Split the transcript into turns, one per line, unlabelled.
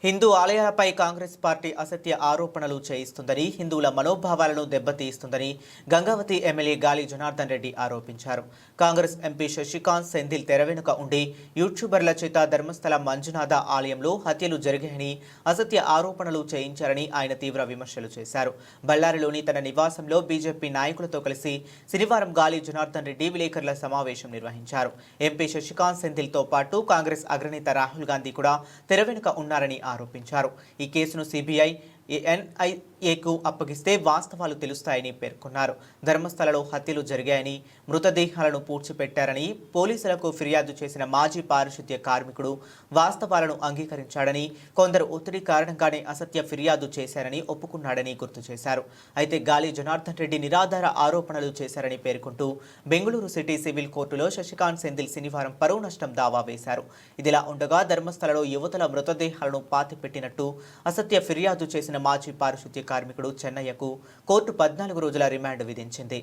Hindu ఆలయాలపై Congress party అసత్య ఆరోపణలు చేయిస్తుందని, హిందువుల మనోభావాలను దెబ్బతీస్తుందని గంగావతి ఎమ్మెల్యే గాలి జనార్దన్ రెడ్డి ఆరోపించారు. కాంగ్రెస్ ఎంపీ శశికాంత్ సెంథిల్ తెర వెనుక ఉండి యూట్యూబర్ల చేత ధర్మస్థల మంజునాథ ఆలయంలో హత్యలు జరిగాయని అసత్య ఆరోపణలు చేయించారని ఆయన తీవ్ర విమర్శలు చేశారు. బళ్ళారిలోని తన నివాసంలో బీజేపీ నాయకులతో కలిసి శనివారం గాలి జనార్దన్ రెడ్డి విలేకరుల సమావేశం నిర్వహించారు. ఎంపీ శశికాంత్ సెంథిల్తో పాటు కాంగ్రెస్ అగ్రనేత రాహుల్ గాంధీ కూడా తెర వెనుక ఉన్నారని ఆరోపించారు. ఈ కేసును సిబిఐ ఎన్ఐఏకు అప్పగిస్తే వాస్తవాలు తెలుస్తాయని పేర్కొన్నారు. ధర్మస్థలలో హత్యలు జరిగాయని, మృతదేహాలను పూడ్చిపెట్టారని పోలీసులకు ఫిర్యాదు చేసిన మాజీ పారిశుద్ధ్య కార్మికుడు వాస్తవాలను అంగీకరించాడని, కొందరు ఒత్తిడి కారణంగానే అసత్య ఫిర్యాదు చేశారని ఒప్పుకున్నాడని గుర్తు చేశారు. అయితే గాలి జనార్దన్ రెడ్డి నిరాధార ఆరోపణలు చేశారని పేర్కొంటూ బెంగళూరు సిటీ సివిల్ కోర్టులో శశికాంత్ సెంథిల్ శనివారం పరువు నష్టం దావా వేశారు. ఇదిలా ఉండగా ధర్మస్థలలో యువతుల మృతదేహాలను పాతిపెట్టినట్టు అసత్య ఫిర్యాదు చేసిన మాజీ పారిశుద్ధ్య కార్మికుడు చెన్నయ్యకు కోర్టు 14 రోజుల రిమాండ్ విధించింది.